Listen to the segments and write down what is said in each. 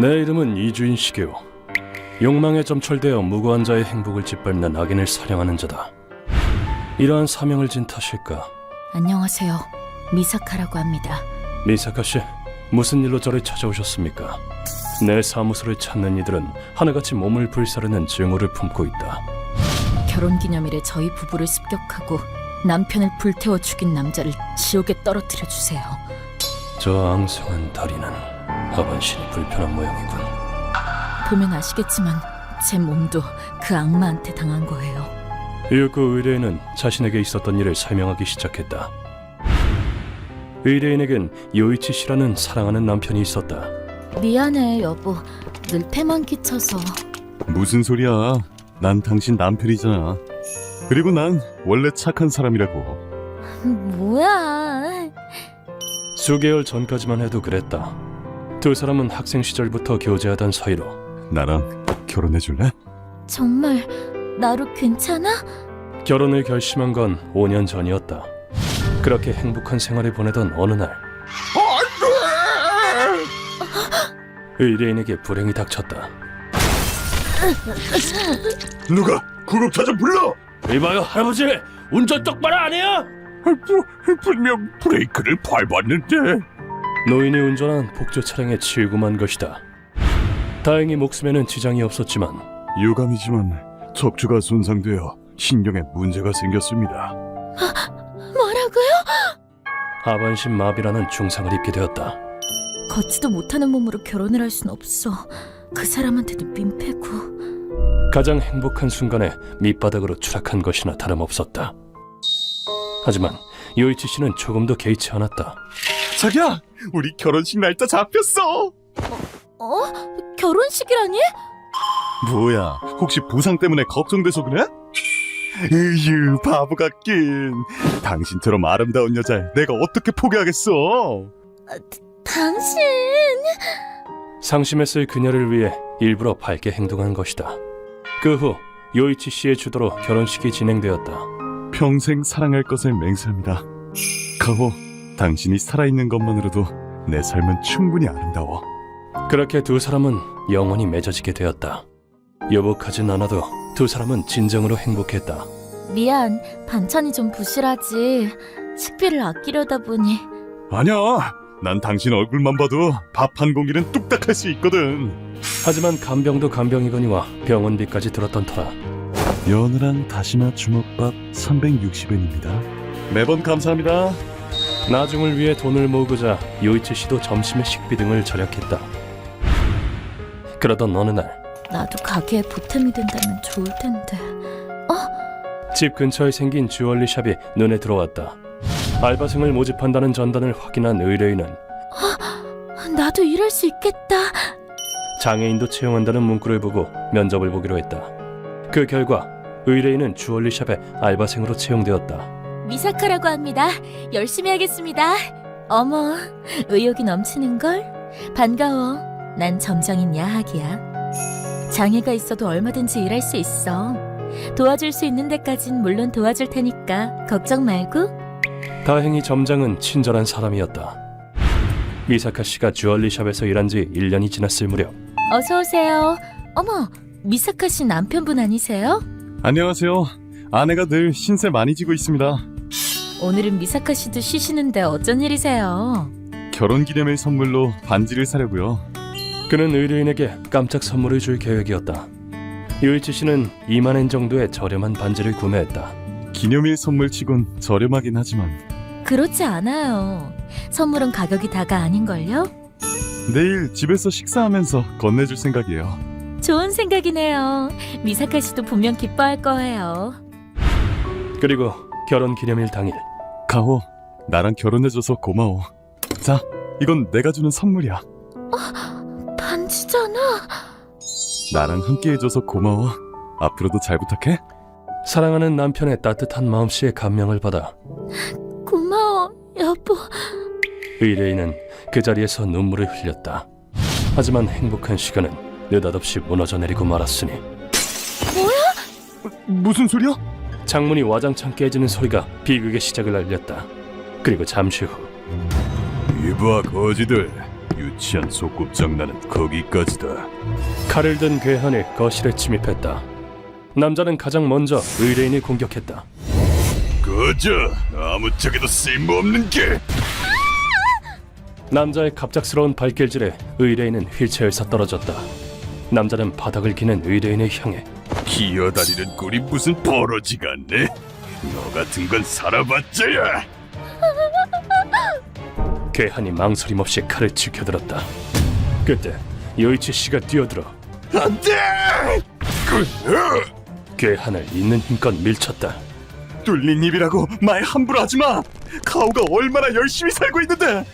내 이름은 이주인 시게오. 욕망에 점철되어 무고한 자의 행복을 짓밟는 악인을 사냥하는 자다. 이러한 사명을 진 탓일까? 안녕하세요. 미사카라고 합니다. 미사카 씨, 무슨 일로 저를 찾아오셨습니까? 내 사무소를 찾는 이들은 하나같이 몸을 불사르는 증오를 품고 있다. 결혼기념일에 저희 부부를 습격하고 남편을 불태워 죽인 남자를 지옥에 떨어뜨려 주세요. 저 앙상한 다리는 하반신이 불편한 모양이군. 보면 아시겠지만 제 몸도 그 악마한테 당한 거예요. 이윽고 의뢰인은 자신에게 있었던 일을 설명하기 시작했다. 의뢰인에겐 요이치 씨라는 사랑하는 남편이 있었다. 미안해 여보. 늘 패만 끼쳐서. 무슨 소리야? 난 당신 남편이잖아. 그리고 난 원래 착한 사람이라고. 뭐야. 수개월 전까지만 해도 그랬다. 두 사람은 학생 시절부터 교제하던 사이로. 나랑 결혼해줄래? 정말 나로 괜찮아? 결혼을 결심한 건 5년 전이었다. 그렇게 행복한 생활을 보내던 어느 날 의뢰인에게 불행이 닥쳤다. 누가 구급차 좀 불러! 이봐요 할아버지, 운전 똑바로 안 해요? 분명 브레이크를 밟았는데. 노인이 운전한 복조 차량에 치이고 만 것이다. 다행히 목숨에는 지장이 없었지만 유감이지만 척추가 손상되어 신경에 문제가 생겼습니다. 뭐라고요? 하반신 마비라는 중상을 입게 되었다. 걷지도 못하는 몸으로 결혼을 할 순 없어. 그 사람한테도 민폐고. 가장 행복한 순간에 밑바닥으로 추락한 것이나 다름없었다. 하지만 요이치 씨는 조금도 개의치 않았다. 자기야, 우리 결혼식 날짜 잡혔어. 결혼식이라니? 뭐야, 혹시 부상 때문에 걱정돼서 그래? 으유, 바보 같긴. 당신처럼 아름다운 여자를 내가 어떻게 포기하겠어? 당신... 상심했을 그녀를 위해 일부러 밝게 행동한 것이다. 그 후 요이치 씨의 주도로 결혼식이 진행되었다. 평생 사랑할 것을 맹세합니다. 가호, 당신이 살아있는 것만으로도 내 삶은 충분히 아름다워. 그렇게 두 사람은 영원히 맺어지게 되었다. 여복하진 않아도 두 사람은 진정으로 행복했다. 미안, 반찬이 좀 부실하지. 식비를 아끼려다 보니. 아니야, 난 당신 얼굴만 봐도 밥 한 공기는 뚝딱 할 수 있거든. 하지만 간병도 간병이거니와 병원비까지 들었던 터라 연어랑 다시마 주먹밥 360엔입니다. 매번 감사합니다. 나중을 위해 돈을 모으고자 요이치 씨도 점심의 식비 등을 절약했다. 그러던 어느 날 나도 가게에 보탬이 된다면 좋을 텐데. 집 근처에 생긴 주얼리 샵이 눈에 들어왔다. 알바생을 모집한다는 전단을 확인한 의뢰인은 나도 일할 수 있겠다. 장애인도 채용한다는 문구를 보고 면접을 보기로 했다. 그 결과 의뢰인은 주얼리 샵에 알바생으로 채용되었다. 미사카라고 합니다. 열심히 하겠습니다. 어머, 의욕이 넘치는걸? 반가워. 난 점장인 야학이야. 장애가 있어도 얼마든지 일할 수 있어. 도와줄 수 있는 데까진 물론 도와줄 테니까 걱정 말고. 다행히 점장은 친절한 사람이었다. 미사카 씨가 주얼리샵에서 일한 지 1년이 지났을 무렵 어서 오세요. 어머, 미사카 씨 남편분 아니세요? 안녕하세요. 아내가 늘 신세 많이 지고 있습니다. 오늘은 미사카 씨도 쉬시는데 어쩐 일이세요? 결혼기념일 선물로 반지를 사려고요. 그는 의뢰인에게 깜짝 선물을 줄 계획이었다. 요이치 씨는 2만 엔 정도의 저렴한 반지를 구매했다. 기념일 선물치곤 저렴하긴 하지만 그렇지 않아요. 선물은 가격이 다가 아닌걸요? 내일 집에서 식사하면서 건네줄 생각이에요. 좋은 생각이네요. 미사카 씨도 분명 기뻐할 거예요. 그리고 결혼 기념일 당일 가호, 나랑 결혼해줘서 고마워. 자, 이건 내가 주는 선물이야. 반지잖아. 나랑 함께 해줘서 고마워. 앞으로도 잘 부탁해. 사랑하는 남편의 따뜻한 마음씨에 감명을 받아 고마워, 여보. 의뢰인은 그 자리에서 눈물을 흘렸다. 하지만 행복한 시간은 느닷없이 무너져 내리고 말았으니 무슨 소리야? 창문이 와장창 깨지는 소리가 비극의 시작을 알렸다. 그리고 잠시 후 이봐 거지들, 유치한 소꿉장난은 거기까지다. 칼을 든 괴한이 거실에 침입했다. 남자는 가장 먼저 의뢰인을 공격했다. 꺼져! 아무짝에도 쓸모없는 게! 남자의 갑작스러운 발길질에 의뢰인은 휠체어에서 떨어졌다. 남자는 바닥을 기는 의뢰인을 향해 기어다니는 꼴이 무슨 버러지가 않네? 너 같은 건 살아봤자야! 괴한이 망설임 없이 칼을 지켜들었다. 그때 요이치 씨가 뛰어들어 안 돼! 괴한을 있는 힘껏 밀쳤다. 뚫린 입이라고 말 함부로 하지 마! 카오가 얼마나 열심히 살고 있는데!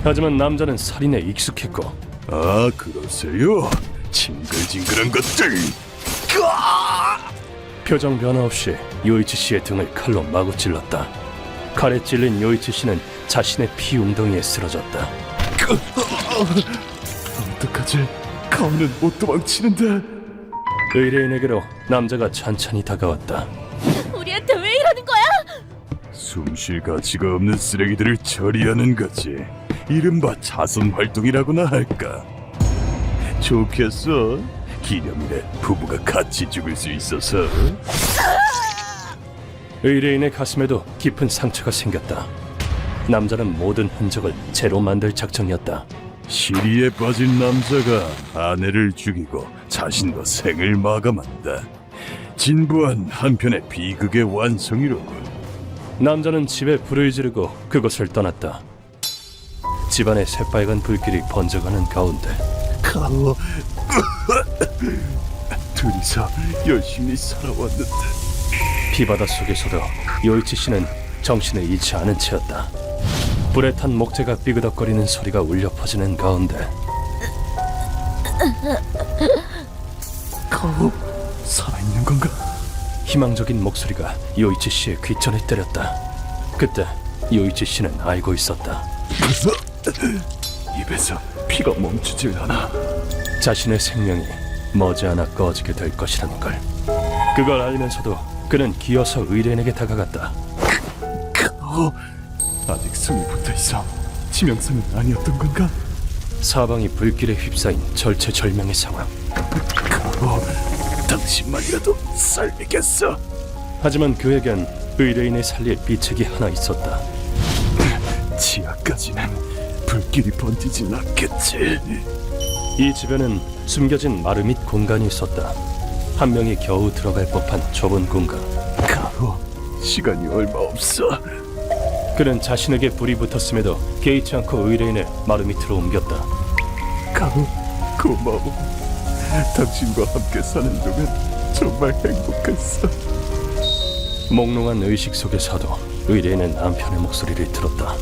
하지만 남자는 살인에 익숙했고 아, 그러세요? 징글징글한 것들! 표정 변화 없이 요이치 씨의 등을 칼로 마구 찔렀다. 칼에 찔린 요이치 씨는 자신의 피 웅덩이에 쓰러졌다. 어떡하지? 카오는 못 도망치는데. 의뢰인에게로 남자가 천천히 다가왔다. 우리한테 왜 이러는 거야? 숨 쉴 가치가 없는 쓰레기들을 처리하는 거지. 이른바 자선 활동이라고나 할까. 좋겠어. 기념일에 부부가 같이 죽을 수 있어서. 의뢰인의 가슴에도 깊은 상처가 생겼다. 남자는 모든 흔적을 제로 만들 작정이었다. 시리에 빠진 남자가 아내를 죽이고 자신도 생을 마감한다. 진부한 한편의 비극의 완성이로군. 남자는 집에 불을 지르고 그곳을 떠났다. 집안에 새빨간 불길이 번져가는 가운데 카오, 둘이서 열심히 살아왔는데. 피바다 속에서도 요이치 씨는 정신을 잃지 않은 채였다. 불에 탄 목재가 삐그덕거리는 소리가 울려 퍼지는 가운데 카오, 살아있는 건가? 희망적인 목소리가 요이치 씨의 귀천을 때렸다. 그때 요이치 씨는 알고 있었다. 입에서 피가 멈추질 않아. 자신의 생명이 머지않아 꺼지게 될 것이라는 걸. 그걸 알면서도 그는 기어서 의뢰인에게 다가갔다. 카오, 아직 숨이 붙어있어. 치명상은 아니었던 건가? 사방이 불길에 휩싸인 절체절명의 상황. 카오, 당신만이라도 살리겠어. 하지만 그에겐 의뢰인을 살릴 비책이 하나 있었다. 지하까지는 불길이 번지진 않겠지. 이 집에는 숨겨진 마루 및 공간이 있었다. 한 명이 겨우 들어갈 법한 좁은 공간. 카오, 시간이 얼마 없어. 그는 자신에게 불이 붙었음에도 개의치 않고 의뢰인을 마루 밑으로 옮겼다. 카오, 고마워. 당신과 함께 사는 동안 정말 행복했어. 몽롱한 의식 속에서도 의뢰인은 남편의 목소리를 들었다.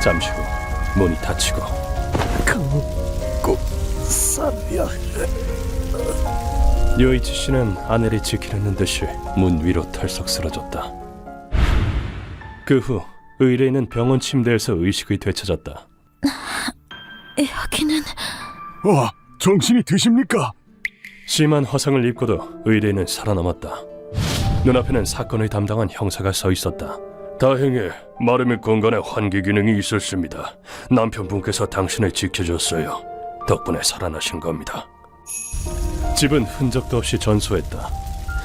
잠시 후 문이 닫히고 카오, 꼭 살아야 해. 요이치 씨는 아내를 지키려는 듯이 문 위로 털썩 쓰러졌다. 그 후 의뢰인은 병원 침대에서 의식을 되찾았다. 여기는 와, 정신이 드십니까? 심한 화상을 입고도 의뢰인은 살아남았다. 눈앞에는 사건을 담당한 형사가 서 있었다. 다행히 마루 및 공간에 환기 기능이 있었습니다. 남편분께서 당신을 지켜줬어요. 덕분에 살아나신 겁니다. 집은 흔적도 없이 전소했다.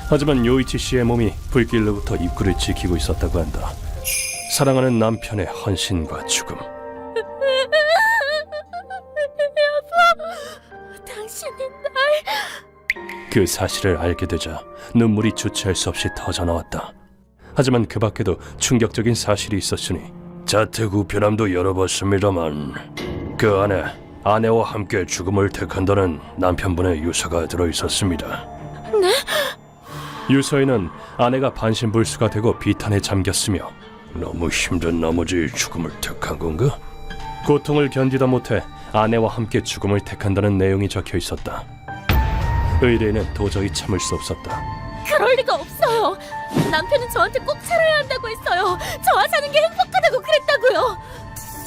하지만 요이치 씨의 몸이 불길로부터 입구를 지키고 있었다고 한다. 사랑하는 남편의 헌신과 죽음. 여보, 당신이 날... 그 사실을 알게 되자 눈물이 주체할 수 없이 터져나왔다. 하지만 그 밖에도 충격적인 사실이 있었으니 자택 우편함도 열어봤습니다만 그 안에 아내와 함께 죽음을 택한다는 남편분의 유서가 들어있었습니다. 네? 유서에는 아내가 반신불수가 되고 비탄에 잠겼으며 너무 힘든 나머지 죽음을 택한 건가? 고통을 견디다 못해 아내와 함께 죽음을 택한다는 내용이 적혀 있었다. 의뢰인은 도저히 참을 수 없었다. 그럴 리가 없어요. 남편은 저한테 꼭 살아야 한다고 했어요. 저와 사는 게 행복하다고 그랬다고요.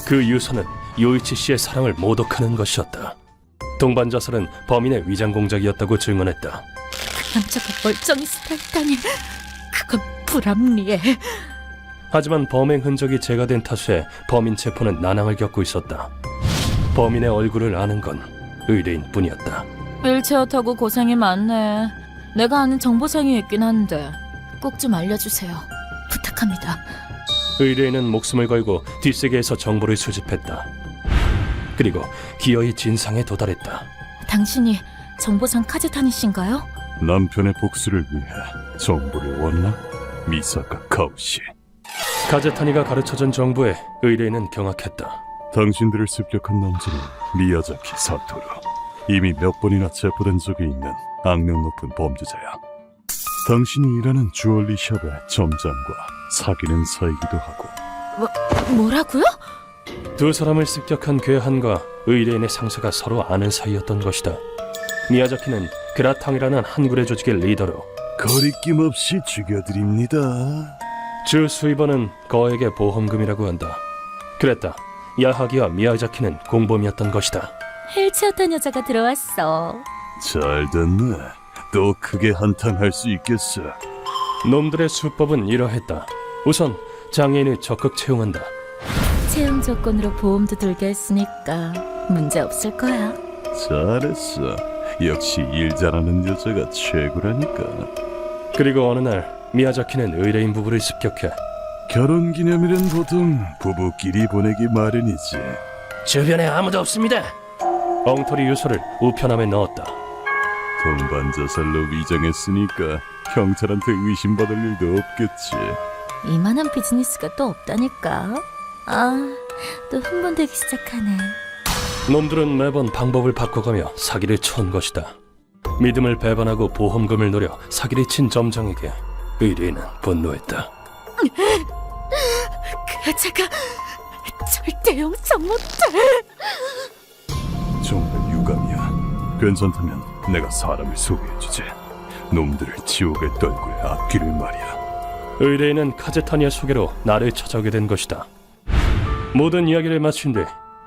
그 유서는 요이치 씨의 사랑을 모독하는 것이었다. 동반자살은 범인의 위장 공작이었다고 증언했다. 남자가 멀쩡히 살아있다니 그건 불합리해. 하지만 범행 흔적이 제거된 탓에 범인 체포는 난항을 겪고 있었다. 범인의 얼굴을 아는 건 의뢰인 뿐이었다. 휠체어 타고 고생이 많네. 내가 아는 정보상이 있긴 한데 꼭 좀 알려주세요. 부탁합니다. 의뢰인은 목숨을 걸고 뒷세계에서 정보를 수집했다. 그리고 기어이 진상에 도달했다. 당신이 정보상 카즈타니신가요? 남편의 복수를 위해 정보를 원나? 미사카 카오시. 가제타니가 가르쳐준 정보에 의뢰인은 경악했다. 당신들을 습격한 남자는 미야자키 사토루. 이미 몇 번이나 체포된 적이 있는 악명 높은 범죄자야. 당신이 일하는 주얼리 샵의 점장과 사귀는 사이기도 하고. 뭐라고요? 두 사람을 습격한 괴한과 의뢰인의 상사가 서로 아는 사이였던 것이다. 미야자키는 그라탕이라는 한굴의 조직의 리더로, 거리낌 없이 죽여드립니다. 주 수입원은 거액의 보험금이라고 한다. 그랬다. 야하기와 미야자키는 공범이었던 것이다. 휠체어 탄 여자가 들어왔어. 잘 됐네. 또 크게 한탕할 수 있겠어. 놈들의 수법은 이러했다. 우선 장애인을 적극 채용한다. 채용 조건으로 보험도 들게 했으니까 문제 없을 거야. 잘했어. 역시 일 잘하는 여자가 최고라니까. 그리고 어느 날 미야자키는 의뢰인 부부를 습격해 결혼기념일은 보통 부부끼리 보내기 마련이지. 주변에 아무도 없습니다. 엉터리 유서를 우편함에 넣었다. 동반자살로 위장했으니까 경찰한테 의심받을 일도 없겠지. 이만한 비즈니스가 또 없다니까. 또 흥분되기 시작하네. 놈들은 매번 방법을 바꿔가며 사기를 친 것이다. 믿음을 배반하고 보험금을 노려 사기를 친 점장에게 의뢰인은 분노했다. 그 여자가 절대 용서 못해. 정말 유감이야. 괜찮다면 내가 사람을 소개해주지. 놈들을 지옥의 떨굴에 아끼를 말이야. 의뢰인은 카제타니의 소개로 나를 찾아오게 된 것이다. 모든 이야기를 마친 뒤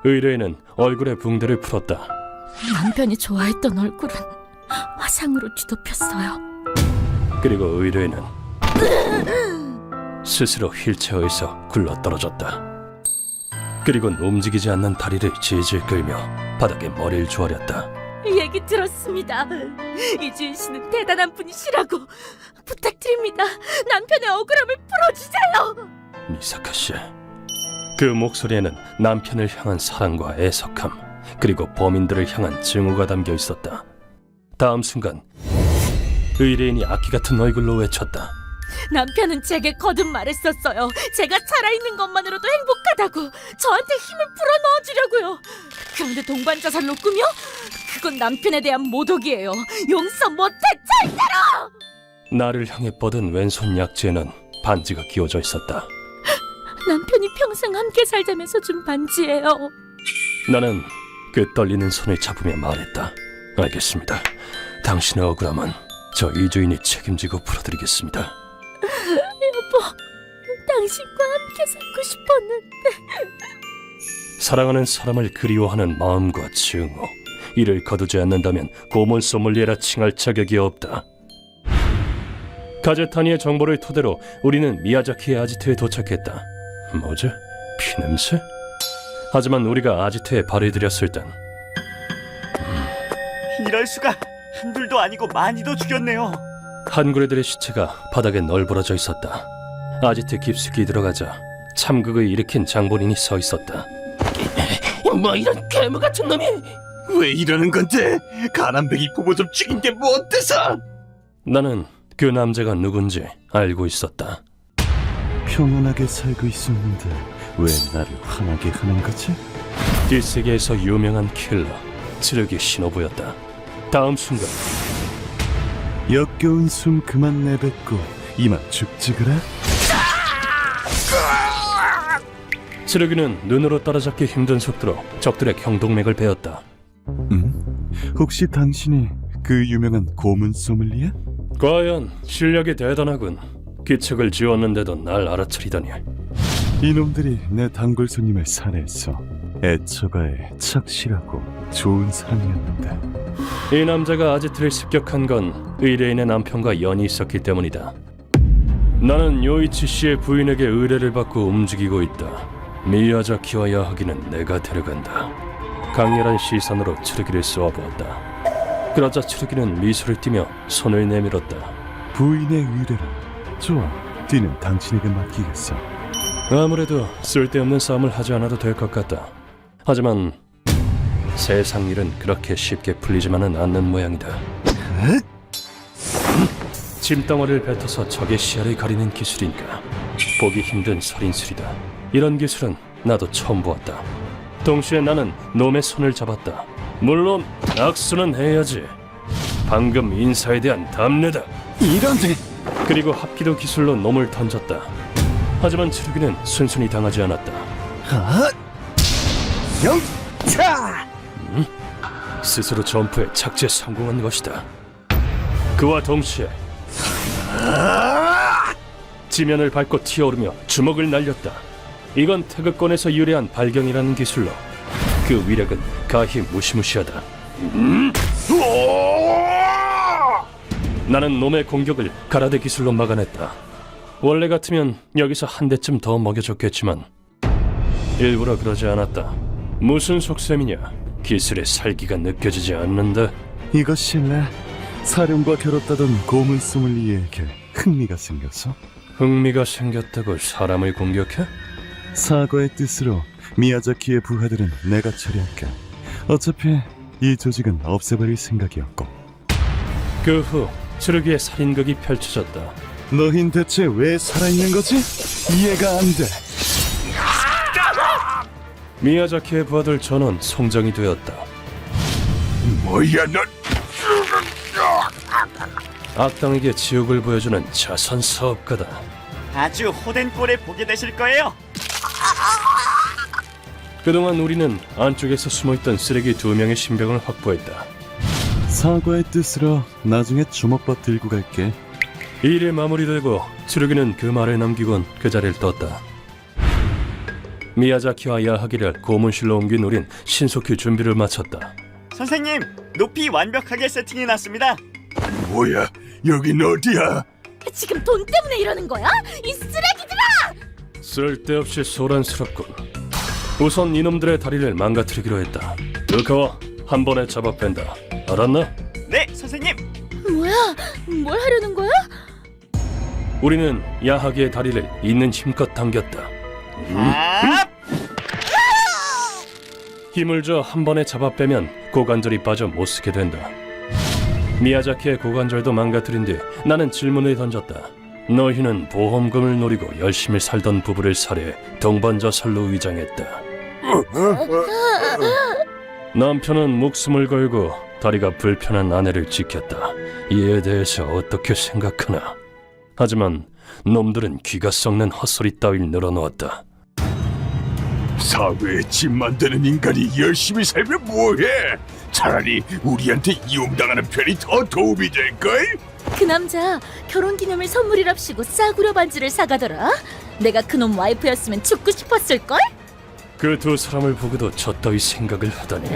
의뢰인은 얼굴에 붕대를 풀었다. 남편이 좋아했던 얼굴은 화상으로 뒤덮였어요. 그리고 의뢰인은 스스로 휠체어에서 굴러떨어졌다. 그리고는 움직이지 않는 다리를 질질 끌며 바닥에 머리를 조아렸다. 얘기 들었습니다. 이주인 씨는 대단한 분이시라고. 부탁드립니다. 남편의 억울함을 풀어주세요. 미사카 씨. 그 목소리에는 남편을 향한 사랑과 애석함, 그리고 범인들을 향한 증오가 담겨 있었다. 다음 순간 의뢰인이 악기 같은 얼굴로 외쳤다. 남편은 제게 거듭 말했었어요. 제가 살아있는 것만으로도 행복하다고. 저한테 힘을 풀어넣어주려고요. 그런데 동반자살로 꾸며? 그건 남편에 대한 모독이에요. 용서 못해, 절대로! 나를 향해 뻗은 왼손 약지에는 반지가 끼워져 있었다. 남편이 평생 함께 살자면서 준 반지예요. 나는 그 떨리는 손을 잡으며 말했다. 알겠습니다. 당신의 억울함은 저 이주인이 책임지고 풀어드리겠습니다. 여보, 당신과 함께 살고 싶었는데. 사랑하는 사람을 그리워하는 마음과 증오, 이를 거두지 않는다면 고문 소믈리에라 칭할 자격이 없다. 가제타니의 정보를 토대로 우리는 미야자키의 아지트에 도착했다. 뭐지? 피냄새? 하지만 우리가 아지트에 발을 들였을 땐 이럴 수가. 한둘도 아니고 많이도 죽였네요. 한구레들의 시체가 바닥에 널브러져 있었다. 아지트 깊숙이 들어가자 참극을 일으킨 장본인이 서 있었다. 뭐 이런 괴물 같은 놈이. 왜 이러는 건데? 가난뱅이 부모 좀 죽인 게 뭐 어때서? 나는 그 남자가 누군지 알고 있었다. 평온하게 살고 있었는데 왜 나를 화나게 하는 거지? 뒷세계에서 유명한 킬러 츠르기 시노부였다. 다음 순간 역겨운 숨 그만 내뱉고 이만 죽지 그래? 츠르기는 눈으로 따라잡기 힘든 속도로 적들의 경동맥을 베었다. 혹시 당신이 그 유명한 고문 소믈리에? 과연 실력이 대단하군. 기척을 지웠는데도 날 알아차리다니. 이놈들이 내 단골 손님을 살해했어. 애처가에 착실하고 좋은 사람이었는데. 이 남자가 아지트를 습격한 건 의뢰인의 남편과 연이 있었기 때문이다. 나는 요이치 씨의 부인에게 의뢰를 받고 움직이고 있다. 미야자키와 야하기는 내가 데려간다. 강렬한 시선으로 츠르기를 쏘아보았다. 그러자 츠르기는 미소를 띠며 손을 내밀었다. 부인의 의뢰라. 좋아, 뒤는 당신에게 맡기겠어. 아무래도 쓸데없는 싸움을 하지 않아도 될 것 같다. 하지만 세상 일은 그렇게 쉽게 풀리지만은 않는 모양이다. 짐덩어리를 뱉어서 적의 시야를 가리는 기술인가. 보기 힘든 살인술이다. 이런 기술은 나도 처음 보았다. 동시에 나는 놈의 손을 잡았다. 물론 악수는 해야지. 방금 인사에 대한 답례다. 이런데 그리고 합기도 기술로 놈을 던졌다. 하지만 츠르기는 순순히 당하지 않았다. 영차! 스스로 점프에 착지에 성공한 것이다. 그와 동시에 지면을 밟고 튀어오르며 주먹을 날렸다. 이건 태극권에서 유래한 발경이라는 기술로 그 위력은 가히 무시무시하다. 나는 놈의 공격을 가라데 기술로 막아냈다. 원래 같으면 여기서 한 대쯤 더 먹여줬겠지만 일부러 그러지 않았다. 무슨 속셈이냐? 기술의 살기가 느껴지지 않는다. 이것일래? 사령과 겨뤘다던 고문 소믈리에에게 흥미가 생겨서? 흥미가 생겼다고 사람을 공격해? 사과의 뜻으로 미야자키의 부하들은 내가 처리할게. 어차피 이 조직은 없애버릴 생각이었고. 그 후 츠르기의 살인극이 펼쳐졌다. 너흰 대체 왜 살아있는 거지? 이해가 안 돼. 미야자키의 부하들 전원 송정이 되었다. 뭐야 넌? 악당에게 지옥을 보여주는 자선 사업가다. 아주 호된 꼴을 보게 되실 거예요. 그동안 우리는 안쪽에서 숨어있던 쓰레기 2명의 신병을 확보했다. 사과의 뜻으로 나중에 주먹밥 들고 갈게. 일이 마무리되고 츠르기는 그 말을 남기곤 그 자리를 떴다. 미야자키와 야하기를 고문실로 옮긴 우린 신속히 준비를 마쳤다. 선생님, 높이 완벽하게 세팅해놨습니다. 뭐야? 여긴 어디야? 지금 돈 때문에 이러는 거야? 이 쓰레기들아! 쓸데없이 소란스럽군. 우선 이놈들의 다리를 망가뜨리기로 했다. 루카와 한 번에 잡아 뺀다. 알았나? 네, 선생님. 뭐야? 뭘 하려는 거야? 우리는 야하기의 다리를 있는 힘껏 당겼다. 아! 힘을 줘 한 번에 잡아 빼면 고관절이 빠져 못 쓰게 된다. 미야자키의 고관절도 망가뜨린 뒤 나는 질문을 던졌다. 너희는 보험금을 노리고 열심히 살던 부부를 살해 동반자살로 위장했다. 남편은 목숨을 걸고 다리가 불편한 아내를 지켰다. 이에 대해서 어떻게 생각하나? 하지만 놈들은 귀가 썩는 헛소리 따위를 늘어놓았다. 사회에 집 만드는 인간이 열심히 살면 뭐해? 차라리 우리한테 이용당하는 편이 더 도움이 될걸? 그 남자 결혼기념일 선물이랍시고 싸구려 반지를 사가더라. 내가 그놈 와이프였으면 죽고 싶었을걸? 그 두 사람을 보고도 저 따위 생각을 하다니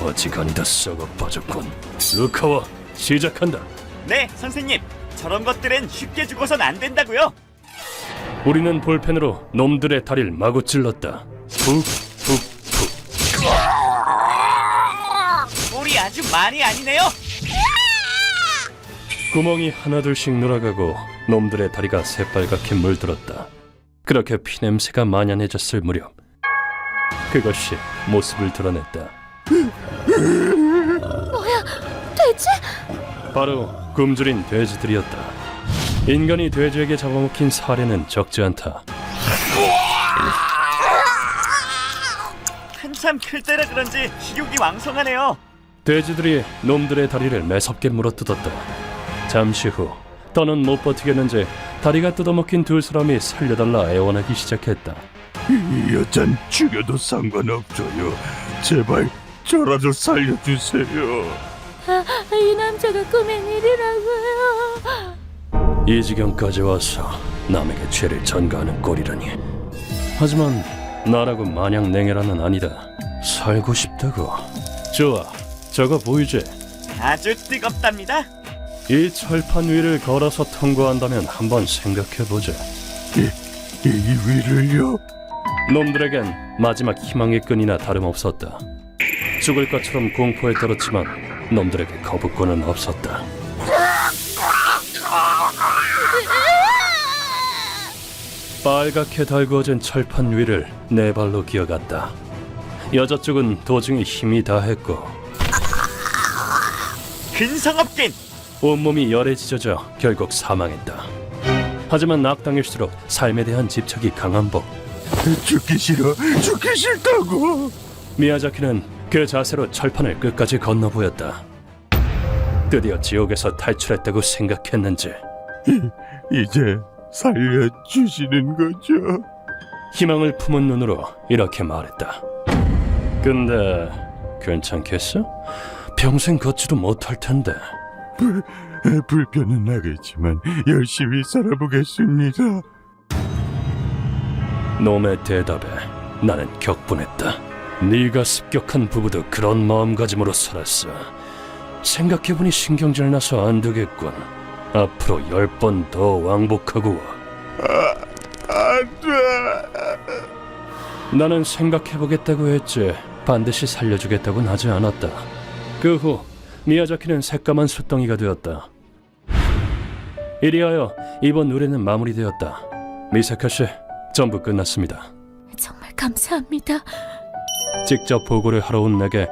어지간히 다 썩어 빠졌군. 루카와 시작한다. 네, 선생님. 저런 것들은 쉽게 죽어선 안 된다고요. 우리는 볼펜으로 놈들의 다리를 마구 찔렀다. 푹푹푹. 꼴이 아주 많이 아니네요. 구멍이 하나둘씩 늘어가고 놈들의 다리가 새빨갛게 물들었다. 그렇게 피냄새가 만연해졌을 무렵 그것이 모습을 드러냈다. 뭐야? 돼지? 바로 굶주린 돼지들이었다. 인간이 돼지에게 잡아먹힌 사례는 적지 않다. 한참 클 때라 그런지 식욕이 왕성하네요. 돼지들이 놈들의 다리를 매섭게 물어뜯었다. 잠시 후 더는 못 버티겠는지 다리가 뜯어먹힌 두 사람이 살려달라 애원하기 시작했다. 이 여잔 죽여도 상관없어요. 제발 저라도 살려주세요. 이 남자가 꾸민 일이라고요. 이 지경까지 와서 남에게 죄를 전가하는 꼴이라니. 하지만 나라고 마냥 냉혈한은 아니다. 살고 싶다고. 좋아, 저거 보이지? 아주 뜨겁답니다. 이 철판 위를 걸어서 통과한다면 한번 생각해보자. 이 위를요? 놈들에겐 마지막 희망의 끈이나 다름없었다. 죽을 것처럼 공포에 떨었지만 놈들에게 거부권은 없었다. 빨갛게 달구어진 철판 위를 네 발로 기어갔다. 여자 쪽은 도중에 힘이 다했고 근성업긴! 온몸이 열에 찢어져 결국 사망했다. 하지만 악당일수록 삶에 대한 집착이 강한 법. 죽기 싫다고. 미야자키는 그 자세로 철판을 끝까지 건너보였다. 드디어 지옥에서 탈출했다고 생각했는지 이제 살려주시는 거죠? 희망을 품은 눈으로 이렇게 말했다. 근데 괜찮겠어? 평생 걷지도 못할 텐데. 불편은 나겠지만 열심히 살아보겠습니다. 놈의 대답에 나는 격분했다. 네가 습격한 부부도 그런 마음가짐으로 살았어. 생각해보니 신경질 나서 안 되겠군. 앞으로 10번 더 왕복하고 와. 안 돼. 나는 생각해보겠다고 했지 반드시 살려주겠다고는 하지 않았다. 그 후 미야자키는 새까만 숫덩이가 되었다. 이리하여 이번 의뢰는 마무리되었다. 미사카 씨, 전부 끝났습니다. 정말 감사합니다. 직접 보고를 하러 온 내게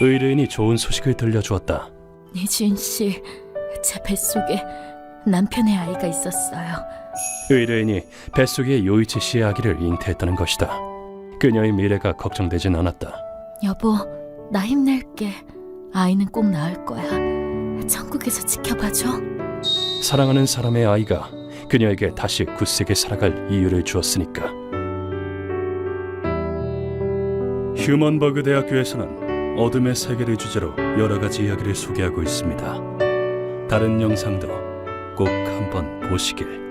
의뢰인이 좋은 소식을 들려주었다. 니주인 씨, 제 뱃속에 남편의 아이가 있었어요. 의뢰인이 뱃속의 요이치 씨의 아기를 잉태했다는 것이다. 그녀의 미래가 걱정되진 않았다. 여보, 나 힘낼게. 아이는 꼭 낳을 거야. 천국에서 지켜봐줘. 사랑하는 사람의 아이가 그녀에게 다시 굳세게 살아갈 이유를 주었으니까. 휴먼버그 대학교에서는 어둠의 세계를 주제로 여러 가지 이야기를 소개하고 있습니다. 다른 영상도 꼭 한번 보시길.